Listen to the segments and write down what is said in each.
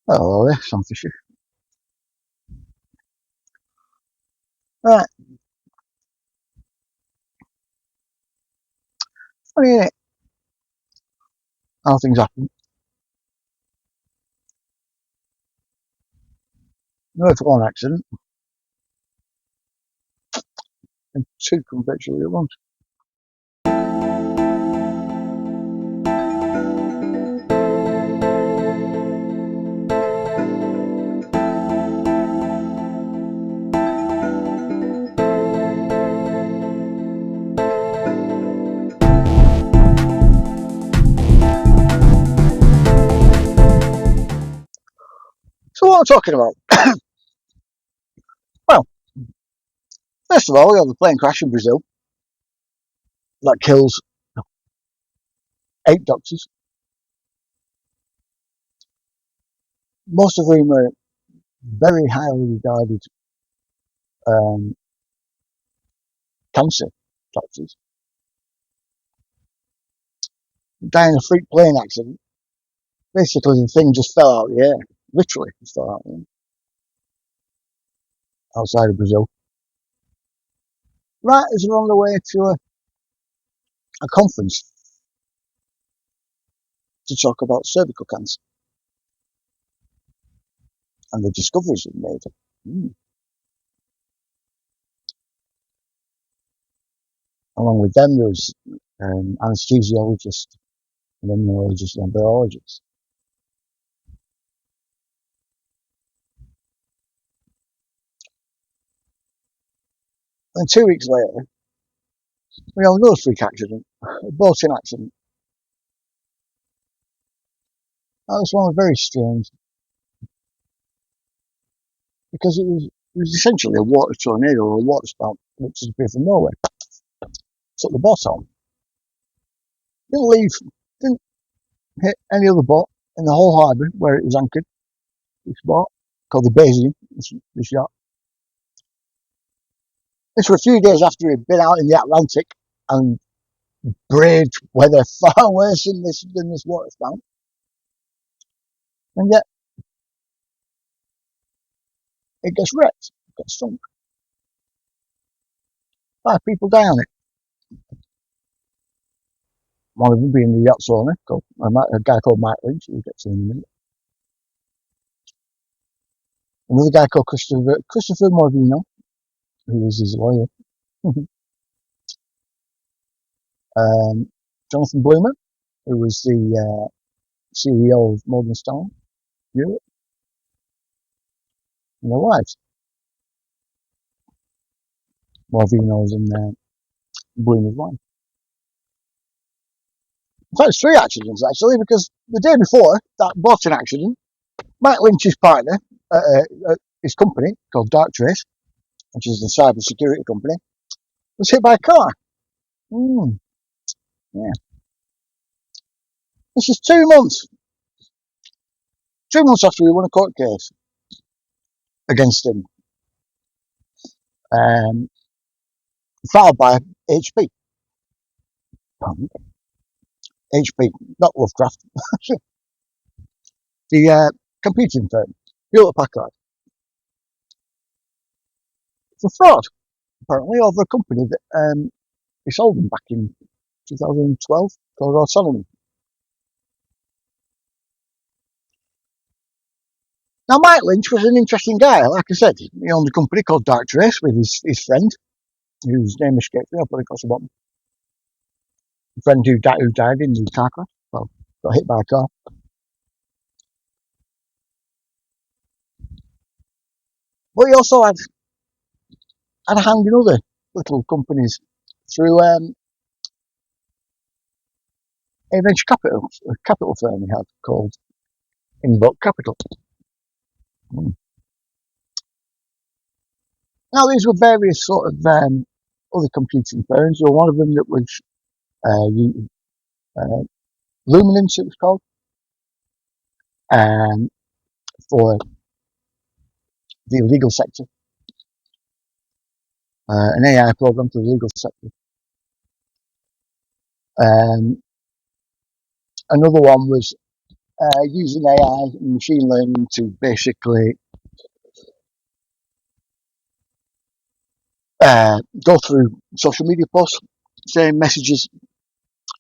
Hello there, some Fisher. Right, funny innit, how things happen. No, it's one accident, and two come virtually at once. So what I'm talking about? Well, first of all, we have the plane crash in Brazil that kills 8 doctors, most of whom are very highly regarded cancer doctors. Died in a freak plane accident. Basically, the thing just fell out of the air. Literally, just fell out of the air. Outside of Brazil. Right as we're on the way to a conference to talk about cervical cancer and the discoveries we've made. Along with them, there was anesthesiologist, immunologist, and biologist. And 2 weeks later, we had another freak accident, a boating accident. That was one very strange, because it was essentially a water tornado or a water spout that just appeared from nowhere. Took the boat on. Didn't leave, didn't hit any other boat in the whole harbour where it was anchored. This boat, called the Bayesian, this yacht. This was a few days after he'd been out in the Atlantic and braved weather far worse than this water spout. And yet, it gets wrecked, it gets sunk. 5 people die on it. One of them being the yacht's owner, a guy called Mike Lynch, who we'll get to in a minute. Another guy called Christopher Morvino, who was his lawyer. Jonathan Bloomer, who was the CEO of Morgan Stanley Europe, and their wives. Morvino's and Bloomer's wife. In fact, it's 3 accidents actually, because the day before that boating accident, Mike Lynch's partner at his company called DarkTrace, which is a cyber security company, was hit by a car. Yeah. This is 2 months. 2 months after he won a court case against him, filed by HP. HP, not Lovecraft. The computing firm, Hewlett Packard. For fraud, apparently, over a company that he sold them back in 2012 called Autonomy. Now, Mike Lynch was an interesting guy. Like I said, he owned a company called DarkTrace with his friend, whose name escapes me. I'll put it across the bottom. A friend who died in the car crash. Well, got hit by a car. But he also had a hand in other little companies through a venture capital firm he had called Invoke Capital. Now, these were various sort of other computing firms. There was one of them that was Luminance, it was called, for the legal sector. An AI program for the legal sector. Another one was using AI and machine learning to basically go through social media posts, saying messages,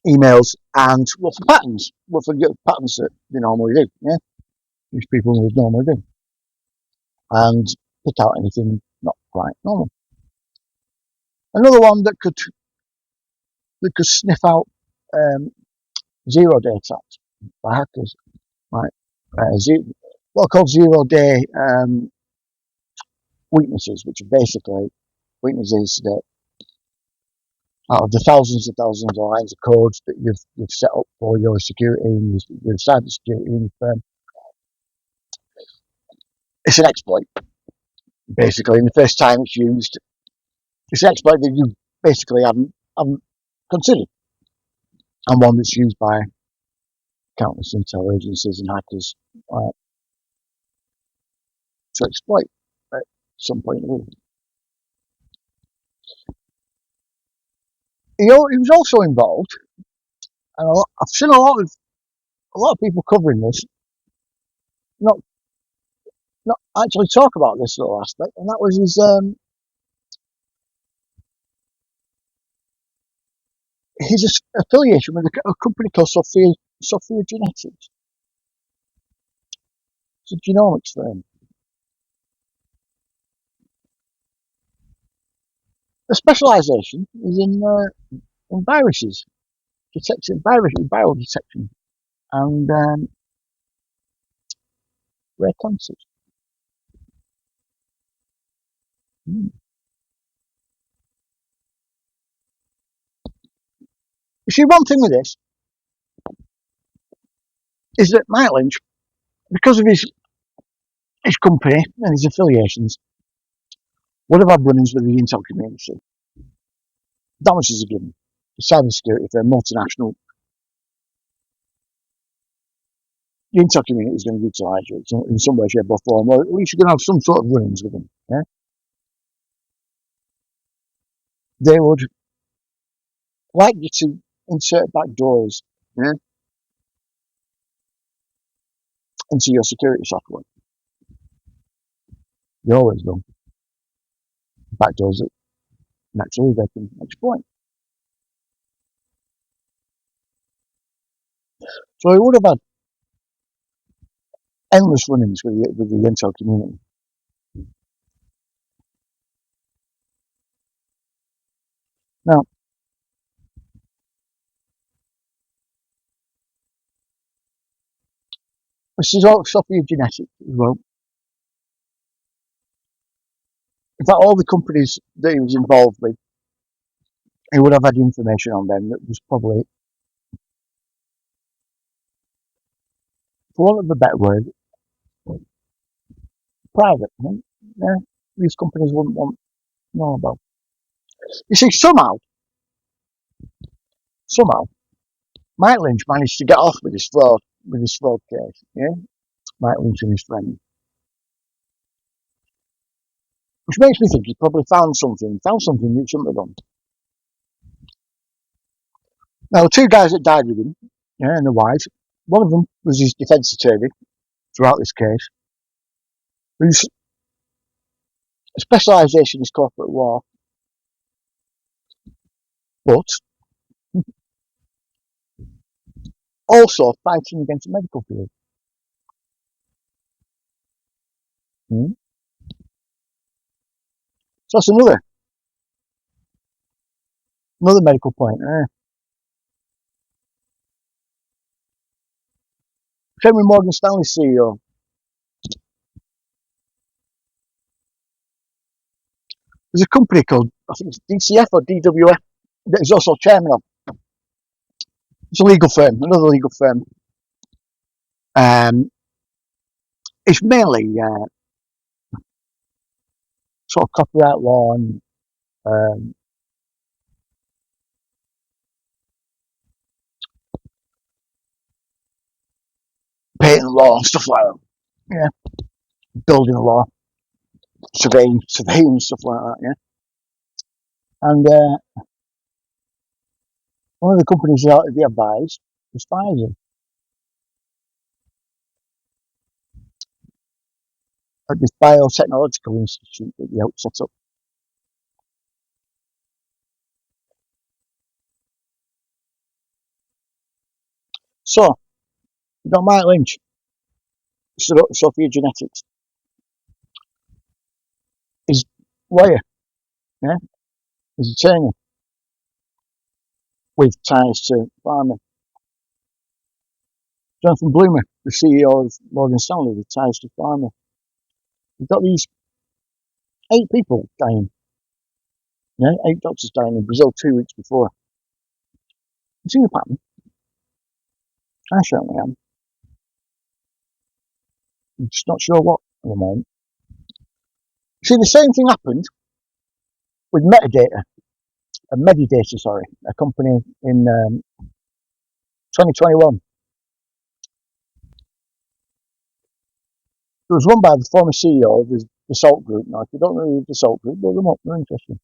emails, and look for patterns. Look for patterns that they normally do. Yeah, these people would normally do, and pick out anything not quite normal. Another one that could sniff out zero-day attacks by hackers, like what are called zero-day weaknesses, which are basically weaknesses that out of the thousands and thousands of lines of code that you've set up for your security and your cyber security in your firm, it's an exploit. Basically, and the first time it's used, it's an exploit that you basically haven't considered, and one that's used by countless intel agencies and hackers to exploit at some point. He was also involved, and I've seen a lot of people covering this, not actually talk about this little aspect, and that was his affiliation with a company called Sophia Genetics. It's a genomics firm. The specialisation is in viruses, detecting viral detection, and rare cancers. You see, one thing with this is that Mike Lynch, because of his company and his affiliations, would have had run-ins with the intel community. That much is a given. The cybersecurity firm, multinational, the intel community is going to utilise you in some way, shape or form, or at least you're going to have some sort of run-ins with them. Yeah? They would like you to insert back doors, yeah, into your security software. They always do. Back doors that naturally they can exploit. So he would have had endless run-ins with the intel community. Now, this is all Sophia Genetics as well. In fact, all the companies that he was involved with, he would have had information on them that was probably, for want of a better word, private. Yeah, these companies wouldn't want to know about. You see, somehow, Mike Lynch managed to get off with his fraud case. Yeah, Mike Lynch and his friend, which makes me think he probably found something that he shouldn't have done. Now, the two guys that died with him, yeah, and the wife, one of them was his defence attorney throughout this case, whose specialisation is corporate law, but also fighting against the medical field. So that's another medical point. Same with Morgan Stanley CEO. There's a company called, I think it's DCF or DWF, that he's also chairman of. It's a legal firm, another legal firm. It's mainly sort of copyright law and patent law and stuff like that. Yeah, building law, surveying stuff like that. Yeah, and one of the companies they advised was Pfizer. at this biotechnological institute that we helped set up. So, you got Mike Lynch, Sophia Genetics. He's a lawyer, yeah? He's an attorney with ties to pharma. Jonathan Bloomer, the CEO of Morgan Stanley, with ties to pharma. You've got these 8 people dying, yeah? 8 doctors dying in Brazil 2 weeks before. You see the pattern? I certainly am. I'm just not sure what at the moment. See, the same thing happened with Medidata, a company in 2021. It was run by the former CEO of the Dessault Group. Now, if you don't know the Dessault Group, look them up, they're interesting.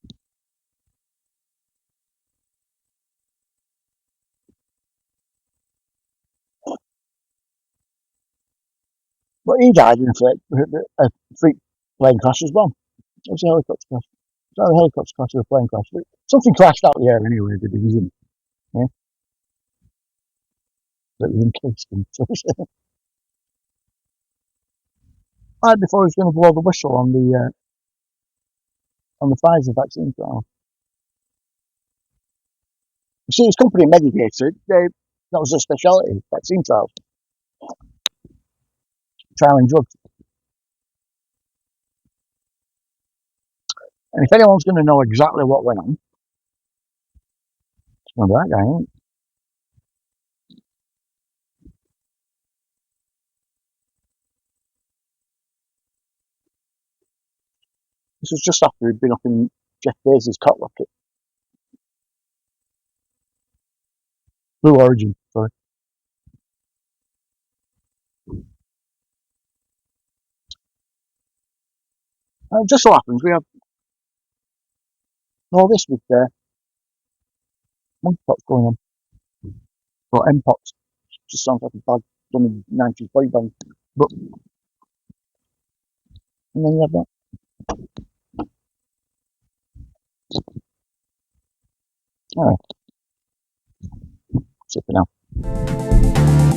But he died in a freak plane crash as well. It was a helicopter crash. It was either a helicopter crash or a plane crash. Something crashed out the air anyway, the division. Yeah? That was encased in. Right before he was going to blow the whistle on the Pfizer vaccine trial. You see, his company Medidata, that was their speciality, vaccine trials, trialing drugs. And if anyone's going to know exactly what went on, it's one of that guy, ain't it? This was just after he'd been up in Jeff Bezos' cock rocket. Blue Origin, sorry. Just so happens we have all this with monkeypox going on. Or mpox. Just sounds like a bad, dummy 90s boy band. But, and then you have that. Alright. That's it for now.